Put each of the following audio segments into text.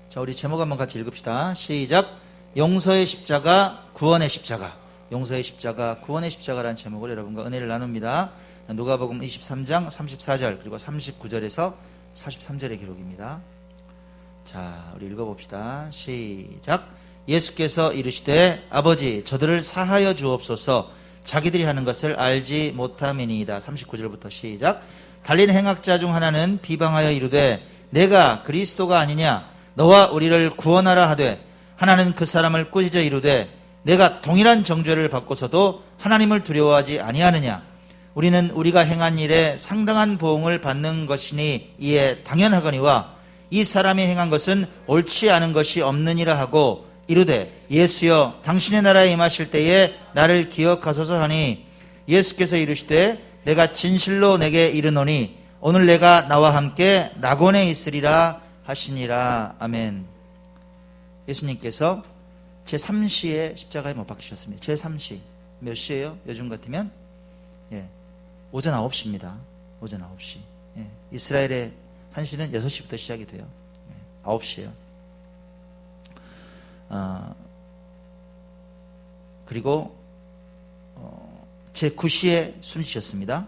자, 우리 제목 한번 같이 읽읍시다. 시작. 용서의 십자가, 구원의 십자가. 용서의 십자가, 구원의 십자가라는 제목으로 여러분과 은혜를 나눕니다. 누가복음 23장 34절 그리고 39절에서 43절의 기록입니다. 자, 우리 읽어봅시다. 시작. 예수께서 이르시되 아버지 저들을 사하여 주옵소서 자기들이 하는 것을 알지 못함이니이다. 39절부터 시작. 달린 행악자 중 하나는 비방하여 이르되 내가 그리스도가 아니냐 너와 우리를 구원하라 하되 하나는 그 사람을 꾸짖어 이르되 내가 동일한 정죄를 받고서도 하나님을 두려워하지 아니하느냐 우리는 우리가 행한 일에 상당한 보응을 받는 것이니 이에 당연하거니와 이 사람이 행한 것은 옳지 않은 것이 없느니라 하고 이르되 예수여 당신의 나라에 임하실 때에 나를 기억하소서 하니 예수께서 이르시되 내가 진실로 내게 이르노니 오늘 내가 나와 함께 낙원에 있으리라 하시니라. 아멘. 예수님께서 제3시에 십자가에 못 박히셨습니다. 제3시 몇 시예요? 요즘 같으면 오전 9시입니다. 오전 9시. 이스라엘의 한시는 6시부터 시작이 돼요. 9시예요. 그리고 제9시에 숨지셨습니다.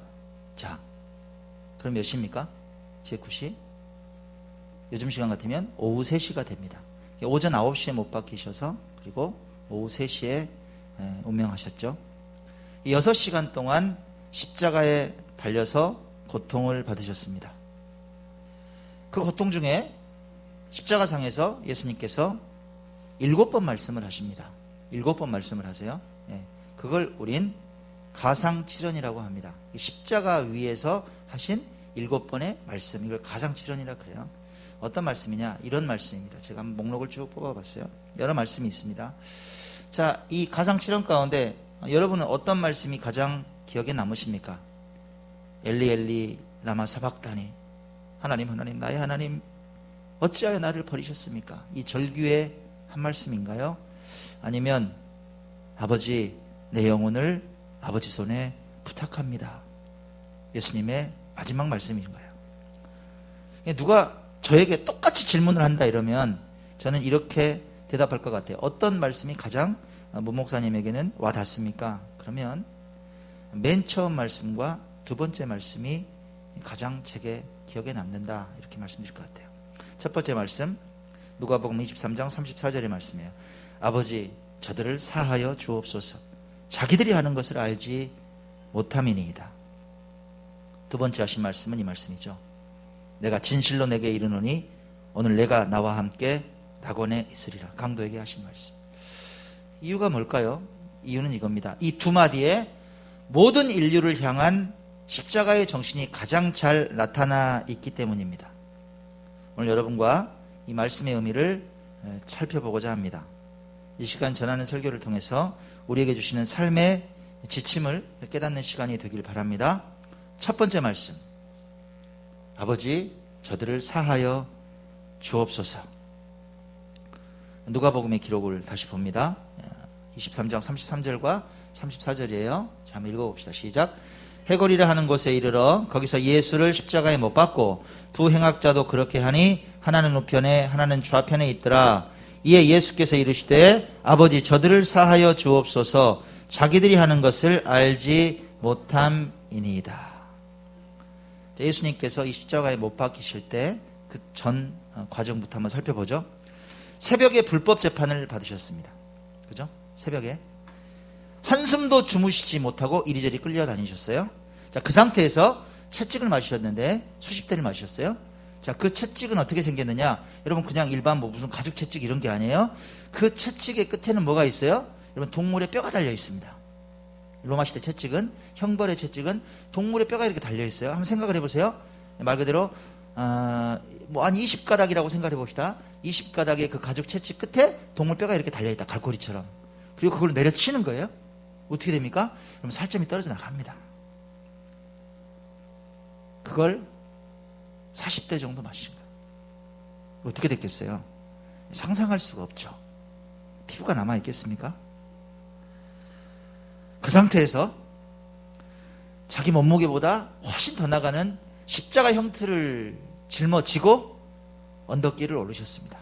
자, 그럼 몇 시입니까? 제9시? 요즘 시간 같으면 오후 3시가 됩니다. 오전 9시에 못 박히셔서 그리고 오후 3시에 운명하셨죠. 6시간 동안 십자가에 달려서 고통을 받으셨습니다. 그 고통 중에 십자가상에서 예수님께서 7번 말씀을 하십니다. 7번 말씀을 하세요. 그걸 우린 가상칠언이라고 합니다. 십자가 위에서 하신 7번의 말씀, 이걸 가상칠언이라 그래요. 어떤 말씀이냐? 이런 말씀입니다. 제가 한번 목록을 쭉 뽑아봤어요. 여러 말씀이 있습니다. 자, 이 가상칠언 가운데 여러분은 어떤 말씀이 가장 기억에 남으십니까? 엘리 엘리 라마 사박다니, 하나님 하나님 나의 하나님 어찌하여 나를 버리셨습니까? 이 절규의 한 말씀인가요? 아니면 아버지 내 영혼을 아버지 손에 부탁합니다. 예수님의 마지막 말씀인가요? 누가 저에게 똑같이 질문을 한다 이러면 저는 이렇게 대답할 것 같아요. 어떤 말씀이 가장 문 목사님에게는 와 닿습니까? 그러면 맨 처음 말씀과 두 번째 말씀이 가장 제게 기억에 남는다 이렇게 말씀드릴 것 같아요. 첫 번째 말씀 누가복음 23장 34절의 말씀이에요. 아버지 저들을 사하여 주옵소서 자기들이 하는 것을 알지 못함이니이다. 두 번째 하신 말씀은 이 말씀이죠. 내가 진실로 내게 이르노니 오늘 내가 나와 함께 낙원에 있으리라. 강도에게 하신 말씀. 이유가 뭘까요? 이유는 이겁니다. 이 두 마디에 모든 인류를 향한 십자가의 정신이 가장 잘 나타나 있기 때문입니다. 오늘 여러분과 이 말씀의 의미를 살펴보고자 합니다. 이 시간 전하는 설교를 통해서 우리에게 주시는 삶의 지침을 깨닫는 시간이 되길 바랍니다. 첫 번째 말씀, 아버지 저들을 사하여 주옵소서. 누가복음의 기록을 다시 봅니다. 23장 33절과 34절이에요. 자, 한번 읽어봅시다. 시작. 해골이라 하는 곳에 이르러 거기서 예수를 십자가에 못 박고 두 행악자도 그렇게 하니 하나는 우편에 하나는 좌편에 있더라. 이에 예수께서 이르시되 아버지 저들을 사하여 주옵소서 자기들이 하는 것을 알지 못함이니이다. 예수님께서 이 십자가에 못 박히실 때 그 전 과정부터 한번 살펴보죠. 새벽에 불법 재판을 받으셨습니다. 그죠? 새벽에 한숨도 주무시지 못하고 이리저리 끌려다니셨어요. 자, 그 상태에서 채찍을 맞으셨는데 수십 대를 맞으셨어요. 자, 그 채찍은 어떻게 생겼느냐? 여러분 그냥 일반 뭐 무슨 가죽 채찍 이런 게 아니에요. 그 채찍의 끝에는 뭐가 있어요? 여러분 동물의 뼈가 달려 있습니다. 로마 시대 채찍은, 형벌의 채찍은 동물의 뼈가 이렇게 달려 있어요. 한번 생각을 해보세요. 말 그대로 뭐 한 20가닥이라고 생각해 봅시다. 20가닥의 그 가죽 채찍 끝에 동물 뼈가 이렇게 달려 있다. 갈고리처럼. 그리고 그걸 내려치는 거예요. 어떻게 됩니까? 그럼 살점이 떨어져 나갑니다. 그걸 40대 정도 마신 거예요. 어떻게 됐겠어요? 상상할 수가 없죠. 피부가 남아있겠습니까? 그 상태에서 자기 몸무게보다 훨씬 더 나가는 십자가 형틀을 짊어지고 언덕길을 오르셨습니다.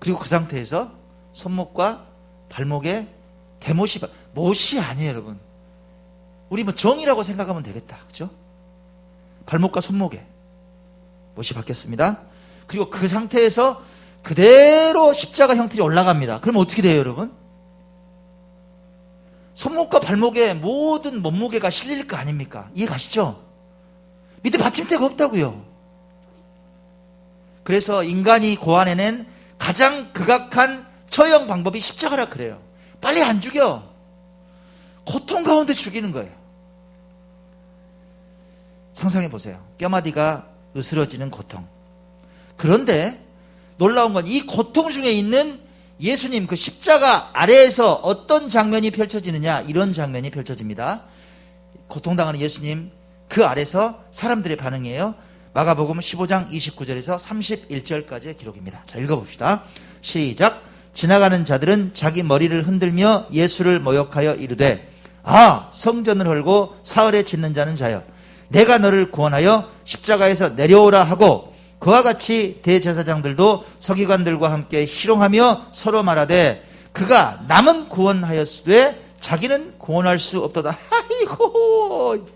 그리고 그 상태에서 손목과 발목에 대못이, 못이 아니에요, 여러분. 우리 뭐 정이라고 생각하면 되겠다. 그죠? 발목과 손목에 못이 박혔습니다. 그리고 그 상태에서 그대로 십자가 형틀이 올라갑니다. 그럼 어떻게 돼요, 여러분? 손목과 발목에 모든 몸무게가 실릴 거 아닙니까? 이해 가시죠? 밑에 받침대가 없다고요. 그래서 인간이 고안해낸 가장 극악한 처형 방법이 십자가라 그래요. 빨리 안 죽여. 고통 가운데 죽이는 거예요. 상상해 보세요. 뼈마디가 으스러지는 고통. 그런데 놀라운 건 이 고통 중에 있는 예수님 그 십자가 아래에서 어떤 장면이 펼쳐지느냐, 이런 장면이 펼쳐집니다. 고통당하는 예수님 그 아래서 사람들의 반응이에요. 마가복음 15장 29절에서 31절까지의 기록입니다. 자, 읽어봅시다. 시작. 지나가는 자들은 자기 머리를 흔들며 예수를 모욕하여 이르되, 아, 성전을 헐고 사흘에 짓는 자는 자여, 내가 너를 구원하여 십자가에서 내려오라 하고, 그와 같이 대제사장들도 서기관들과 함께 희롱하며 서로 말하되, 그가 남은 구원하였으되 자기는 구원할 수 없도다. 아이고,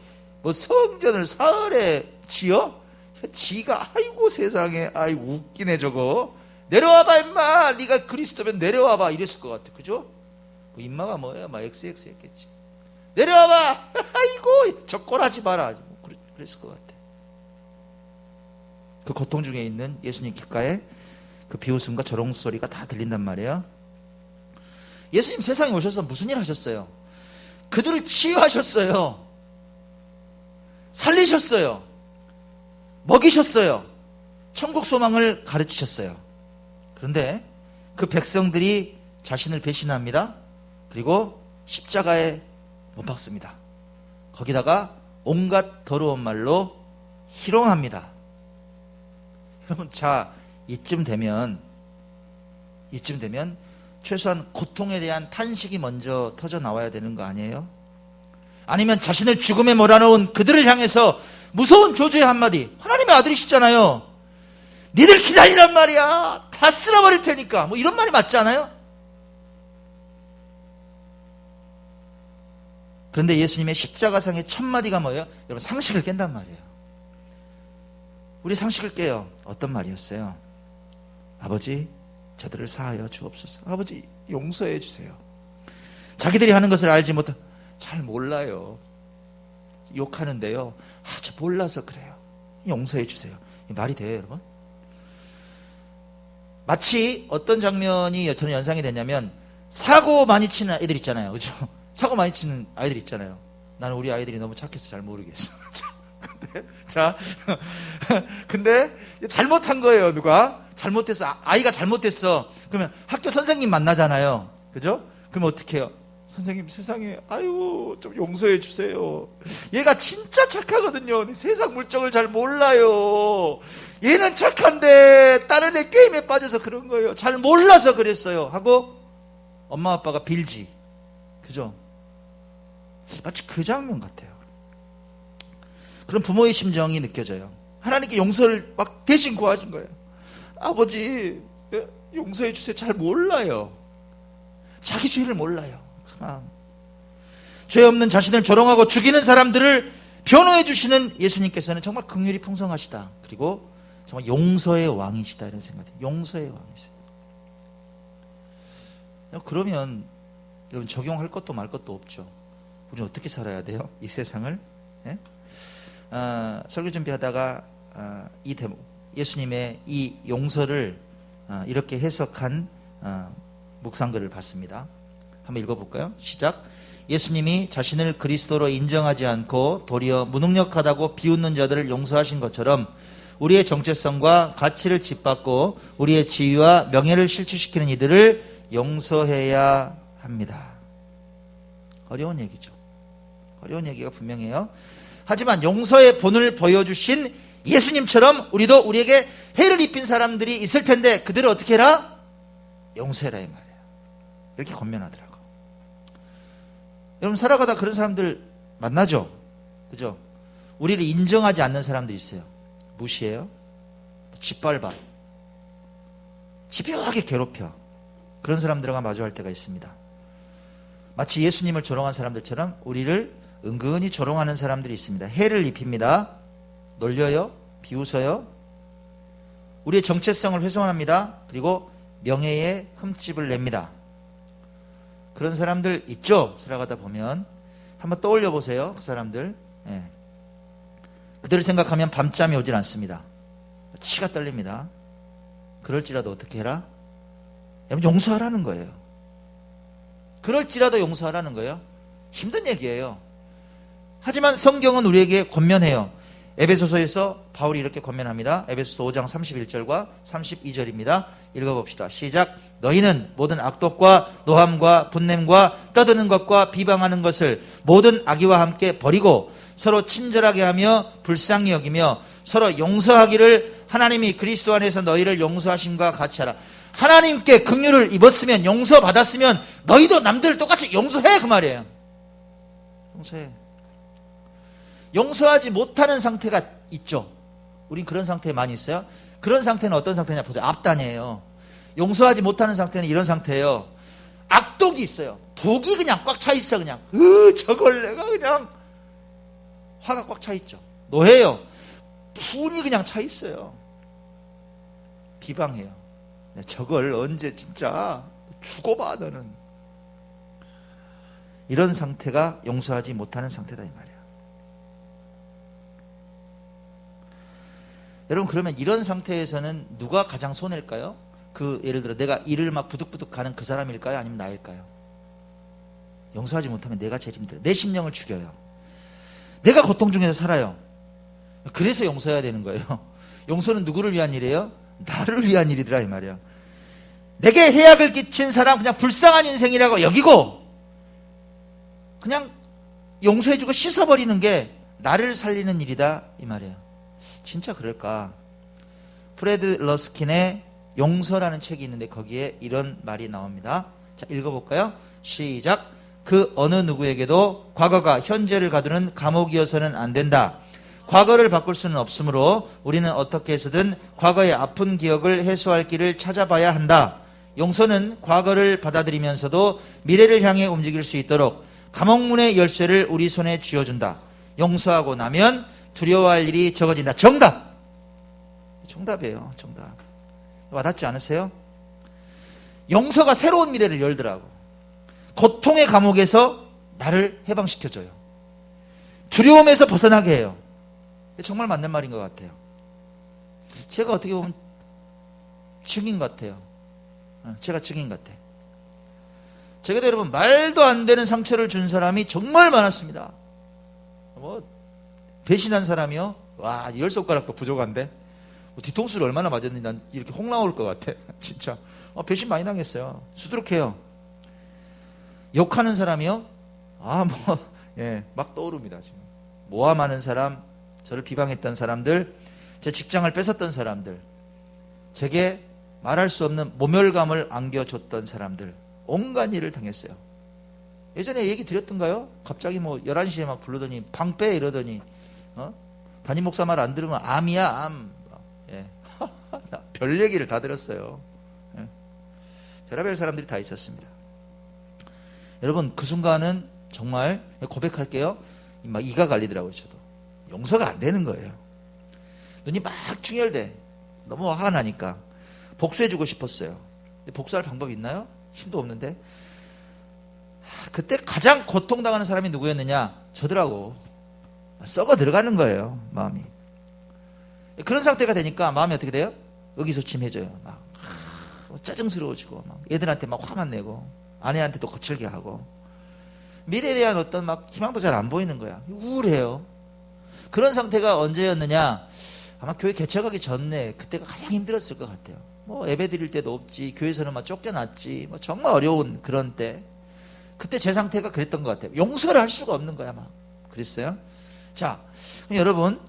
뭐 성전을 사흘에 지어? 지가, 아이고 세상에, 아이고 웃기네 저거. 내려와봐 임마, 네가 그리스도면 내려와봐, 이랬을 것 같아. 그죠? 뭐 임마가 뭐야, 막 XX 했겠지. 내려와봐. 아이고 적골하지 마라, 뭐 그랬을 것 같아. 그 고통 중에 있는 예수님 귓가에 그 비웃음과 조롱 소리가 다 들린단 말이에요. 예수님 세상에 오셔서 무슨 일 하셨어요? 그들을 치유하셨어요. 살리셨어요. 먹이셨어요. 천국 소망을 가르치셨어요. 그런데 그 백성들이 자신을 배신합니다. 그리고 십자가에 못 박습니다. 거기다가 온갖 더러운 말로 희롱합니다. 여러분, 자, 이쯤 되면 최소한 고통에 대한 탄식이 먼저 터져 나와야 되는 거 아니에요? 아니면 자신을 죽음에 몰아넣은 그들을 향해서 무서운 조주의 한마디, 하나님의 아들이시잖아요, 니들 기다리란 말이야, 다 쓸어버릴 테니까, 뭐 이런 말이 맞지 않아요? 그런데 예수님의 십자가상의 첫 마디가 뭐예요? 여러분, 상식을 깬단 말이에요. 우리 상식을 깨요. 어떤 말이었어요? 아버지, 저들을 사하여 주옵소서. 아버지, 용서해 주세요. 자기들이 하는 것을 알지 못하, 잘 몰라요. 욕하는데요, 저 몰라서 그래요. 용서해 주세요. 말이 돼요, 여러분? 마치 어떤 장면이 저는 연상이 되냐면, 사고 많이 치는 애들 있잖아요. 그죠? 사고 많이 치는 아이들 있잖아요. 나는 우리 아이들이 너무 착해서 잘 모르겠어. 근데 잘못한 거예요. 누가 잘못했어, 아이가 잘못했어. 그러면 학교 선생님 만나잖아요. 그죠? 그러면 어떻게 해요? 선생님, 세상에, 아유 좀 용서해 주세요. 얘가 진짜 착하거든요. 세상 물정을 잘 몰라요. 얘는 착한데 다른 애 게임에 빠져서 그런 거예요. 잘 몰라서 그랬어요 하고 엄마 아빠가 빌지. 그죠? 마치 그 장면 같아요. 그런 부모의 심정이 느껴져요. 하나님께 용서를 막 대신 구하신 거예요. 아버지, 용서해 주세요. 잘 몰라요. 자기 죄를 몰라요. 그만. 죄 없는 자신을 조롱하고 죽이는 사람들을 변호해 주시는 예수님께서는 정말 긍휼이 풍성하시다. 그리고 정말 용서의 왕이시다, 이런 생각이 들어요. 용서의 왕이세요. 그러면 여러분, 적용할 것도 말 것도 없죠. 우리는 어떻게 살아야 돼요? 이 세상을. 예? 설교 준비하다가 이 대목, 예수님의 이 용서를 이렇게 해석한 묵상글을 봤습니다. 한번 읽어볼까요? 시작. 예수님이 자신을 그리스도로 인정하지 않고 도리어 무능력하다고 비웃는 자들을 용서하신 것처럼 우리의 정체성과 가치를 짓밟고 우리의 지위와 명예를 실추시키는 이들을 용서해야 합니다. 어려운 얘기죠. 어려운 얘기가 분명해요. 하지만 용서의 본을 보여주신 예수님처럼 우리도 우리에게 해를 입힌 사람들이 있을 텐데 그들을 어떻게 해라? 용서해라, 이 말이에요. 이렇게 권면하더라고. 여러분, 살아가다 그런 사람들 만나죠? 그죠? 우리를 인정하지 않는 사람들이 있어요. 무시해요. 짓밟아. 집요하게 괴롭혀. 그런 사람들과 마주할 때가 있습니다. 마치 예수님을 조롱한 사람들처럼 우리를 은근히 조롱하는 사람들이 있습니다. 해를 입힙니다. 놀려요. 비웃어요. 우리의 정체성을 훼손합니다. 그리고 명예에 흠집을 냅니다. 그런 사람들 있죠? 살아가다 보면. 한번 떠올려 보세요. 그 사람들. 예. 그들을 생각하면 밤잠이 오질 않습니다. 치가 떨립니다. 그럴지라도 어떻게 해라? 여러분, 용서하라는 거예요. 그럴지라도 용서하라는 거예요. 힘든 얘기예요. 하지만 성경은 우리에게 권면해요. 에베소서에서 바울이 이렇게 권면합니다. 에베소서 5장 31절과 32절입니다. 읽어봅시다. 시작. 너희는 모든 악독과 노함과 분냄과 떠드는 것과 비방하는 것을 모든 악의와 함께 버리고 서로 친절하게 하며 불쌍히 여기며 서로 용서하기를 하나님이 그리스도 안에서 너희를 용서하심과 같이 하라. 하나님께 긍휼을 입었으면, 용서받았으면 너희도 남들을 똑같이 용서해, 그 말이에요. 용서해. 용서하지 못하는 상태가 있죠. 우린 그런 상태에 많이 있어요. 그런 상태는 어떤 상태냐 보세요. 앞단이에요. 용서하지 못하는 상태는 이런 상태예요. 악독이 있어요. 독이 그냥 꽉 차 있어. 그냥 저걸 내가 그냥 화가 꽉 차 있죠. 노예요. 분이 그냥 차 있어요. 비방해요. 저걸 언제 진짜 죽어봐 너는. 이런 상태가 용서하지 못하는 상태다 이 말이에요. 여러분, 그러면 이런 상태에서는 누가 가장 손해일까요? 예를 들어 내가 일을 막 부득부득 가는 그 사람일까요? 아니면 나일까요? 용서하지 못하면 내가 제일 힘들어요. 내 심령을 죽여요. 내가 고통 중에서 살아요. 그래서 용서해야 되는 거예요. 용서는 누구를 위한 일이에요? 나를 위한 일이더라 이 말이에요. 내게 해악을 끼친 사람 그냥 불쌍한 인생이라고 여기고 그냥 용서해주고 씻어버리는 게 나를 살리는 일이다 이 말이에요. 진짜 그럴까? 프레드 러스킨의 용서라는 책이 있는데 거기에 이런 말이 나옵니다. 자, 읽어볼까요? 시작. 그 어느 누구에게도 과거가 현재를 가두는 감옥이어서는 안 된다. 과거를 바꿀 수는 없으므로 우리는 어떻게 해서든 과거의 아픈 기억을 해소할 길을 찾아봐야 한다. 용서는 과거를 받아들이면서도 미래를 향해 움직일 수 있도록 감옥문의 열쇠를 우리 손에 쥐어준다. 용서하고 나면 두려워할 일이 적어진다. 정답! 정답이에요. 정답. 와닿지 않으세요? 용서가 새로운 미래를 열더라고. 고통의 감옥에서 나를 해방시켜줘요. 두려움에서 벗어나게 해요. 정말 맞는 말인 것 같아요. 제가 어떻게 보면 증인 같아요. 제가 증인 같아. 제가 여러분 말도 안 되는 상처를 준 사람이 정말 많았습니다. 배신한 사람이요? 와, 10손가락도 부족한데? 뒤통수를 얼마나 맞았는지 난 이렇게 홍 나올 것 같아. 진짜. 배신 많이 당했어요. 수두룩해요. 욕하는 사람이요? 막 떠오릅니다, 지금. 모함하는 사람, 저를 비방했던 사람들, 제 직장을 뺏었던 사람들, 제게 말할 수 없는 모멸감을 안겨줬던 사람들, 온갖 일을 당했어요. 예전에 얘기 드렸던가요? 갑자기 11시에 막 부르더니 방 빼 이러더니 담임 목사 말 안 들으면 암이야 암. 예. 별 얘기를 다 들었어요. 예. 별의별 사람들이 다 있었습니다. 여러분, 그 순간은 정말 고백할게요. 막 이가 갈리더라고요. 저도 용서가 안 되는 거예요. 눈이 막 충혈돼. 너무 화가 나니까 복수해주고 싶었어요. 복수할 방법이 있나요? 힘도 없는데. 그때 가장 고통당하는 사람이 누구였느냐? 저더라고. 썩어 들어가는 거예요, 마음이. 그런 상태가 되니까 마음이 어떻게 돼요? 의기소침해져요. 막 짜증스러워지고, 막 애들한테 막 화만 내고, 아내한테도 거칠게 하고, 미래에 대한 어떤 막 희망도 잘 안 보이는 거야. 우울해요. 그런 상태가 언제였느냐? 아마 교회 개척하기 전에 그때가 가장 힘들었을 것 같아요. 예배 드릴 때도 없지, 교회에서는 막 쫓겨났지, 정말 어려운 그런 때. 그때 제 상태가 그랬던 것 같아요. 용서를 할 수가 없는 거야, 막. 그랬어요? 자, 여러분,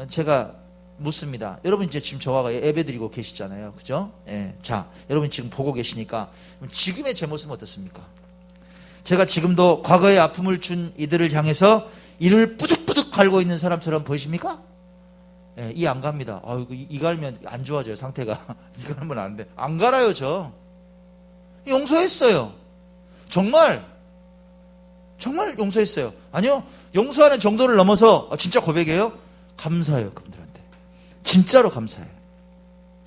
제가 묻습니다. 여러분 이제 지금 저와 예배 드리고 계시잖아요. 그죠? 예. 자, 여러분 지금 보고 계시니까 지금의 제 모습은 어떻습니까? 제가 지금도 과거의 아픔을 준 이들을 향해서 이를 뿌득뿌득 갈고 있는 사람처럼 보이십니까? 예, 이 안 갑니다. 이 갈면 안 좋아져요, 상태가. 이 갈면 안 돼. 안 갈아요, 저. 용서했어요. 정말 용서했어요. 아니요, 용서하는 정도를 넘어서 진짜 고백이에요. 감사해요, 그분들한테. 진짜로 감사해요.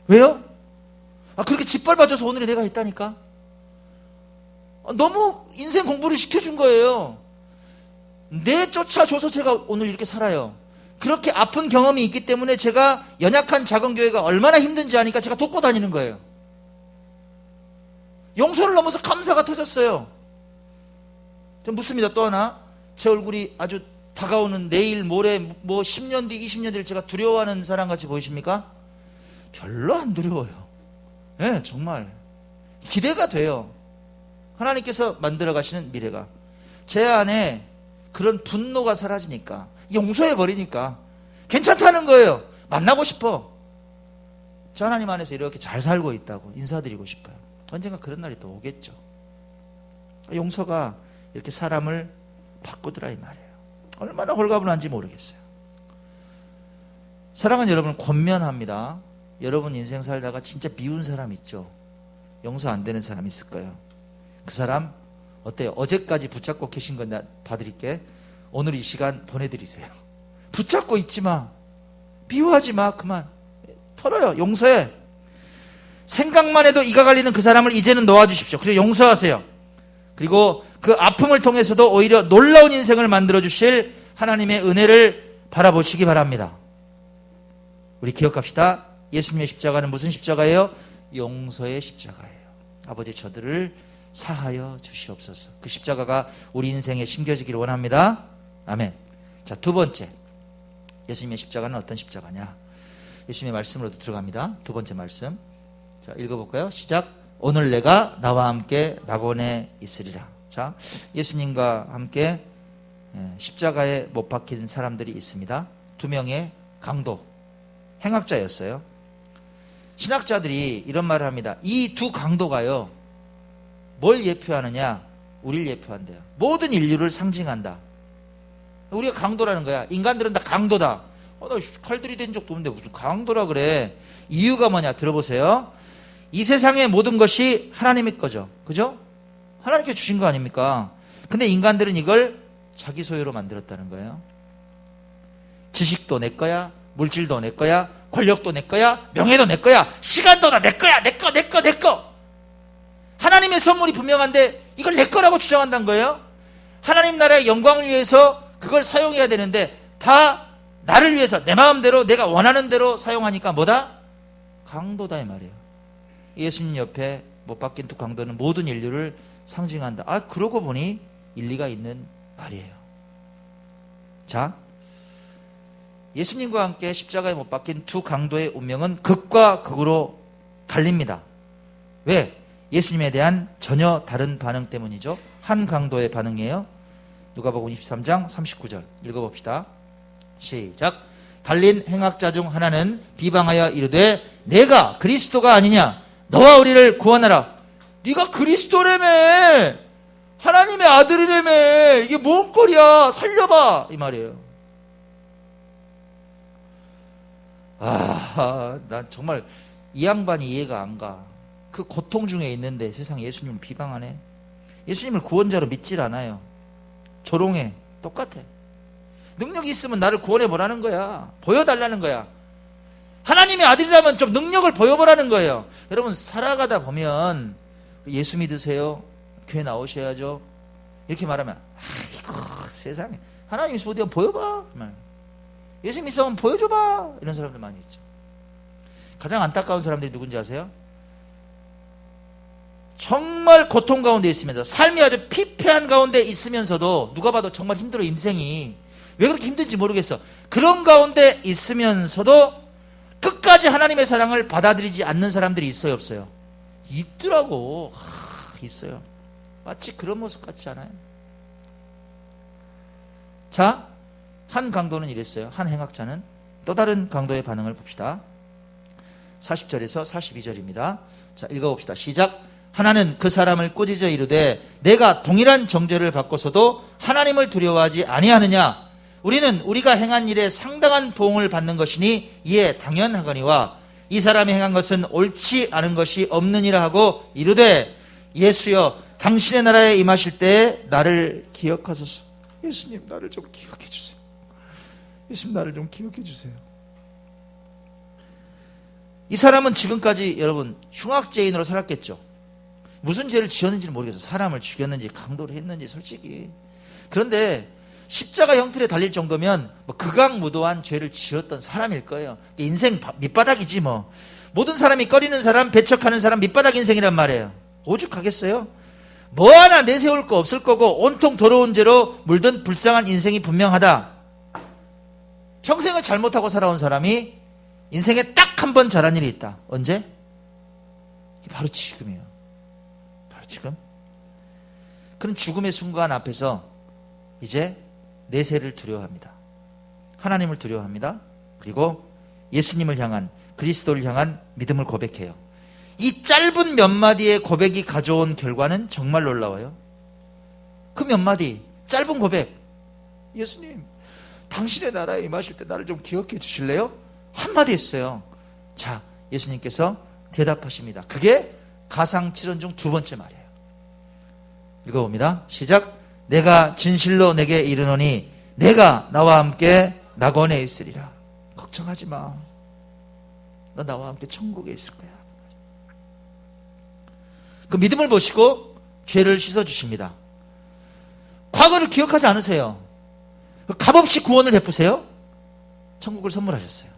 왜요? 그렇게 짓밟아줘서 오늘의 내가 있다니까. 너무 인생 공부를 시켜준 거예요. 내쫓아줘서 제가 오늘 이렇게 살아요. 그렇게 아픈 경험이 있기 때문에 제가 연약한 작은 교회가 얼마나 힘든지 아니까 제가 돕고 다니는 거예요. 용서를 넘어서 감사가 터졌어요. 좀 묻습니다. 또 하나, 제 얼굴이 아주 다가오는 내일 모레 10년 뒤 20년 뒤를 제가 두려워하는 사람같이 보이십니까? 별로 안 두려워요. 네, 정말 기대가 돼요. 하나님께서 만들어 가시는 미래가. 제 안에 그런 분노가 사라지니까, 용서해 버리니까 괜찮다는 거예요. 만나고 싶어. 저 하나님 안에서 이렇게 잘 살고 있다고 인사드리고 싶어요. 언젠가 그런 날이 또 오겠죠. 용서가 이렇게 사람을 바꾸더라 이 말이에요. 얼마나 홀가분한지 모르겠어요. 사랑하는 여러분, 권면합니다. 여러분 인생 살다가 진짜 미운 사람 있죠. 용서 안 되는 사람 있을 거예요. 그 사람 어때요? 어제까지 붙잡고 계신 건 내가 봐드릴게. 오늘 이 시간 보내드리세요. 붙잡고 있지 마. 미워하지 마. 그만 털어요. 용서해. 생각만 해도 이가 갈리는 그 사람을 이제는 놓아주십시오. 그리고 용서하세요. 그리고 그 아픔을 통해서도 오히려 놀라운 인생을 만들어주실 하나님의 은혜를 바라보시기 바랍니다. 우리 기억합시다. 예수님의 십자가는 무슨 십자가예요? 용서의 십자가예요. 아버지, 저들을 사하여 주시옵소서. 그 십자가가 우리 인생에 심겨지기를 원합니다. 아멘. 자, 두 번째, 예수님의 십자가는 어떤 십자가냐? 예수님의 말씀으로 들어갑니다. 두 번째 말씀. 자, 읽어볼까요? 시작. 오늘 내가 나와 함께 낙원에 있으리라. 자, 예수님과 함께 십자가에 못 박힌 사람들이 있습니다. 두 명의 강도, 행악자였어요. 신학자들이 이런 말을 합니다. 이 두 강도가요, 뭘 예표하느냐? 우리를 예표한대요. 모든 인류를 상징한다. 우리가 강도라는 거야. 인간들은 다 강도다. 나 칼들이 된 적도 없는데 무슨 강도라 그래. 이유가 뭐냐? 들어보세요. 이 세상의 모든 것이 하나님의 거죠. 그죠? 하나님께 주신 거 아닙니까? 근데 인간들은 이걸 자기 소유로 만들었다는 거예요. 지식도 내 거야, 물질도 내 거야, 권력도 내 거야, 명예도 내 거야, 시간도 다 내 거야. 내 거. 하나님의 선물이 분명한데 이걸 내 거라고 주장한다는 거예요. 하나님 나라의 영광을 위해서 그걸 사용해야 되는데 다 나를 위해서 내 마음대로 내가 원하는 대로 사용하니까 뭐다? 강도다 이 말이에요. 예수님 옆에 못 박힌 두 강도는 모든 인류를 상징한다. 그러고 보니 일리가 있는 말이에요. 자, 예수님과 함께 십자가에 못 박힌 두 강도의 운명은 극과 극으로 갈립니다. 왜? 예수님에 대한 전혀 다른 반응 때문이죠. 한 강도의 반응이에요. 누가복음 23장 39절 읽어봅시다. 시작. 달린 행악자 중 하나는 비방하여 이르되 내가 그리스도가 아니냐? 너와 우리를 구원하라. 네가 그리스도라며, 하나님의 아들이라며, 이게 뭔 꼴이야? 살려봐 이 말이에요. 난 정말 이 양반이 이해가 안 가. 그 고통 중에 있는데 세상 예수님을 비방하네. 예수님을 구원자로 믿질 않아요. 조롱해. 똑같아. 능력이 있으면 나를 구원해 보라는 거야. 보여달라는 거야. 하나님의 아들이라면 좀 능력을 보여보라는 거예요. 여러분, 살아가다 보면 예수 믿으세요? 교회 나오셔야죠. 이렇게 말하면 아이고 세상에, 하나님 있으면 어디 보여봐. 예수 믿으면 보여줘봐. 이런 사람들 많이 있죠. 가장 안타까운 사람들이 누군지 아세요? 정말 고통 가운데 있으면서, 삶이 아주 피폐한 가운데 있으면서도, 누가 봐도 정말 힘들어 인생이. 왜 그렇게 힘든지 모르겠어. 그런 가운데 있으면서도 끝까지 하나님의 사랑을 받아들이지 않는 사람들이 있어요, 없어요? 있더라고. 있어요. 마치 그런 모습 같지 않아요? 자, 한 강도는 이랬어요. 한 행악자는. 또 다른 강도의 반응을 봅시다. 40절에서 42절입니다. 자, 읽어봅시다. 시작. 하나는 그 사람을 꾸짖어 이르되 내가 동일한 정죄를 받고서도 하나님을 두려워하지 아니하느냐? 우리는 우리가 행한 일에 상당한 보응을 받는 것이니 이에 당연하거니와 이 사람이 행한 것은 옳지 않은 것이 없느니라 하고 이르되 예수여 당신의 나라에 임하실 때 나를 기억하소서. 예수님 나를 좀 기억해 주세요. 예수님 나를 좀 기억해 주세요. 이 사람은 지금까지 여러분 흉악죄인으로 살았겠죠. 무슨 죄를 지었는지는 모르겠어요. 사람을 죽였는지 강도를 했는지 솔직히. 그런데 십자가 형틀에 달릴 정도면 뭐 극악무도한 죄를 지었던 사람일 거예요. 인생 밑바닥이지 뭐. 모든 사람이 꺼리는 사람, 배척하는 사람 밑바닥 인생이란 말이에요. 오죽하겠어요? 뭐 하나 내세울 거 없을 거고 온통 더러운 죄로 물든 불쌍한 인생이 분명하다. 평생을 잘못하고 살아온 사람이 인생에 딱 한 번 잘한 일이 있다. 언제? 바로 지금이에요. 바로 지금. 그런 죽음의 순간 앞에서 이제 내세를 두려워합니다. 하나님을 두려워합니다. 그리고 예수님을 향한, 그리스도를 향한 믿음을 고백해요. 이 짧은 몇 마디의 고백이 가져온 결과는 정말 놀라워요. 그 몇 마디 짧은 고백, 예수님 당신의 나라에 임하실 때 나를 좀 기억해 주실래요? 한마디 했어요. 자, 예수님께서 대답하십니다. 그게 가상칠언 중 두 번째 말이에요. 읽어봅니다. 시작. 내가 진실로 내게 이르노니 내가 나와 함께 낙원에 있으리라. 걱정하지 마. 너 나와 함께 천국에 있을 거야. 그 믿음을 보시고 죄를 씻어주십니다. 과거를 기억하지 않으세요. 값없이 구원을 베푸세요. 천국을 선물하셨어요.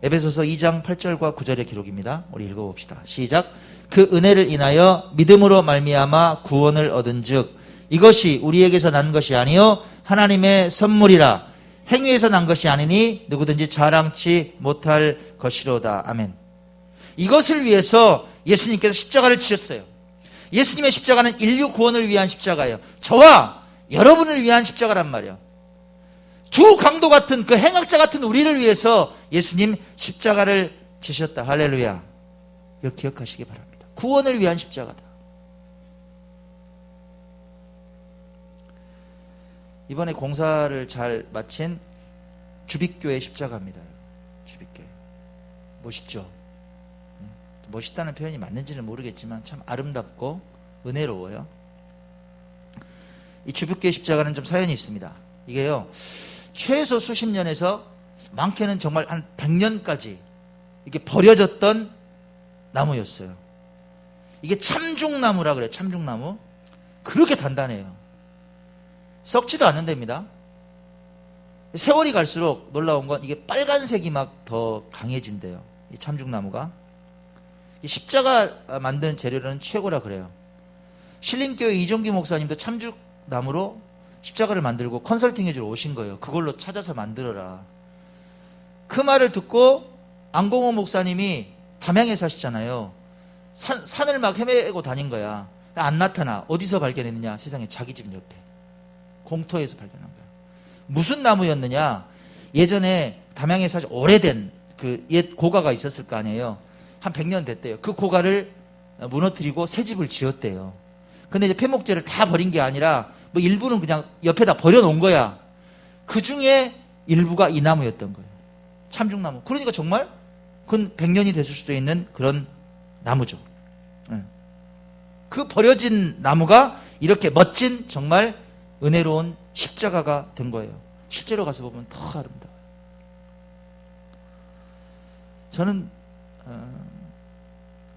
에베소서 2장 8절과 9절의 기록입니다. 우리 읽어봅시다. 시작. 그 은혜를 인하여 믿음으로 말미암아 구원을 얻은즉 이것이 우리에게서 난 것이 아니요 하나님의 선물이라. 행위에서 난 것이 아니니 누구든지 자랑치 못할 것이로다. 아멘. 이것을 위해서 예수님께서 십자가를 지셨어요. 예수님의 십자가는 인류 구원을 위한 십자가예요. 저와 여러분을 위한 십자가란 말이에요. 두 강도 같은 그 행악자 같은 우리를 위해서 예수님 십자가를 지셨다. 할렐루야. 이거 기억하시기 바랍니다. 구원을 위한 십자가다. 이번에 공사를 잘 마친 주빛교회 십자가입니다. 주빛교회. 멋있죠? 멋있다는 표현이 맞는지는 모르겠지만 참 아름답고 은혜로워요. 이 주빛교회 십자가는 좀 사연이 있습니다. 이게요, 최소 수십 년에서 많게는 정말 한 100년까지 이렇게 버려졌던 나무였어요. 이게 참중나무라 그래요. 참중나무. 그렇게 단단해요. 썩지도 않는답니다. 세월이 갈수록 놀라운 건 이게 빨간색이 막 더 강해진대요. 이 참중나무가. 이 십자가 만드는 재료는 최고라 그래요. 신림교회 이종기 목사님도 참중나무로 십자가를 만들고 컨설팅 해주러 오신 거예요. 그걸로 찾아서 만들어라. 그 말을 듣고 안공호 목사님이 담양에 사시잖아요. 산을 막 헤매고 다닌 거야. 안 나타나. 어디서 발견했느냐? 세상에 자기 집 옆에. 공터에서 발견한 거야. 무슨 나무였느냐? 예전에 담양에 사실 오래된 그 옛 고가가 있었을 거 아니에요. 한 100년 됐대요. 그 고가를 무너뜨리고 새 집을 지었대요. 근데 이제 폐목재를 다 버린 게 아니라 뭐 일부는 그냥 옆에다 버려놓은 거야. 그 중에 일부가 이 나무였던 거예요. 참중나무. 그러니까 정말 그건 100년이 됐을 수도 있는 그런 나무죠. 그 버려진 나무가 이렇게 멋진 정말 은혜로운 십자가가 된 거예요. 실제로 가서 보면 더 아름다워요. 저는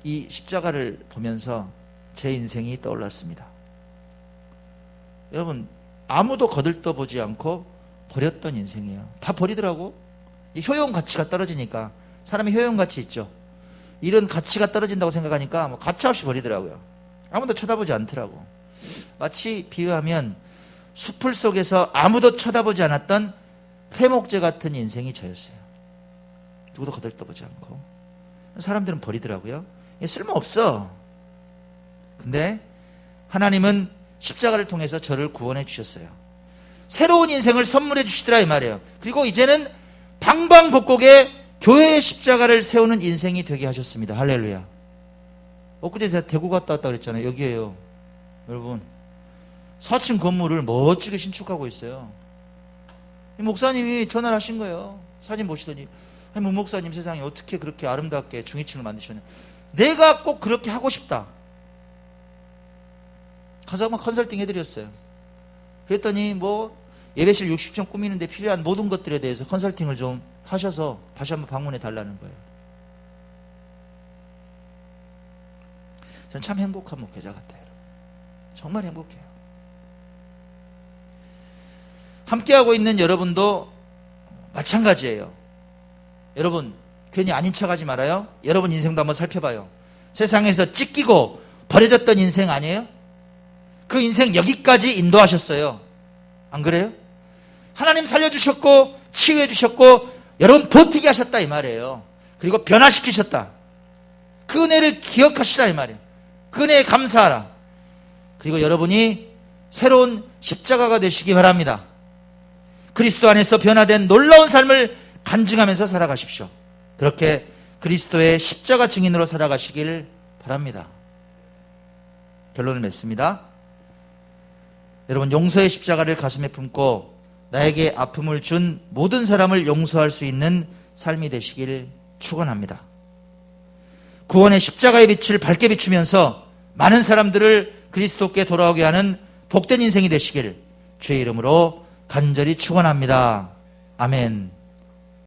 이 십자가를 보면서 제 인생이 떠올랐습니다. 여러분, 아무도 거들떠보지 않고 버렸던 인생이에요. 다 버리더라고. 효용 가치가 떨어지니까. 사람이 효용 가치 있죠. 이런 가치가 떨어진다고 생각하니까 뭐 가차없이 버리더라고요. 아무도 쳐다보지 않더라고. 마치 비유하면 수풀 속에서 아무도 쳐다보지 않았던 폐목재 같은 인생이 저였어요. 누구도 거들떠보지 않고. 사람들은 버리더라고요. 쓸모없어. 근데 하나님은 십자가를 통해서 저를 구원해 주셨어요. 새로운 인생을 선물해 주시더라 이 말이에요. 그리고 이제는 방방곡곡에 교회의 십자가를 세우는 인생이 되게 하셨습니다. 할렐루야. 엊그제 제가 대구 갔다 왔다 그랬잖아요. 여기에요. 여러분, 4층 건물을 멋지게 신축하고 있어요. 목사님이 전화를 하신 거예요. 사진 보시더니, 아니, 문 목사님 세상에 어떻게 그렇게 아름답게 중위층을 만드셨냐. 내가 꼭 그렇게 하고 싶다. 가서 막 컨설팅 해드렸어요. 그랬더니 뭐 예배실 60점 꾸미는데 필요한 모든 것들에 대해서 컨설팅을 좀 하셔서 다시 한번 방문해 달라는 거예요. 저는 참 행복한 목회자 같아요. 정말 행복해요. 함께하고 있는 여러분도 마찬가지예요. 여러분 괜히 아닌 척하지 말아요. 여러분 인생도 한번 살펴봐요. 세상에서 찢기고 버려졌던 인생 아니에요? 그 인생 여기까지 인도하셨어요. 안 그래요? 하나님 살려주셨고 치유해 주셨고 여러분 버티게 하셨다 이 말이에요. 그리고 변화시키셨다. 그 은혜를 기억하시라 이 말이에요. 그 은혜에 감사하라. 그리고 여러분이 새로운 십자가가 되시기 바랍니다. 그리스도 안에서 변화된 놀라운 삶을 간증하면서 살아가십시오. 그렇게 그리스도의 십자가 증인으로 살아가시길 바랍니다. 결론을 맺습니다. 여러분 용서의 십자가를 가슴에 품고 나에게 아픔을 준 모든 사람을 용서할 수 있는 삶이 되시길 축원합니다. 구원의 십자가의 빛을 밝게 비추면서 많은 사람들을 그리스도께 돌아오게 하는 복된 인생이 되시길 주의 이름으로 간절히 축원합니다. 아멘.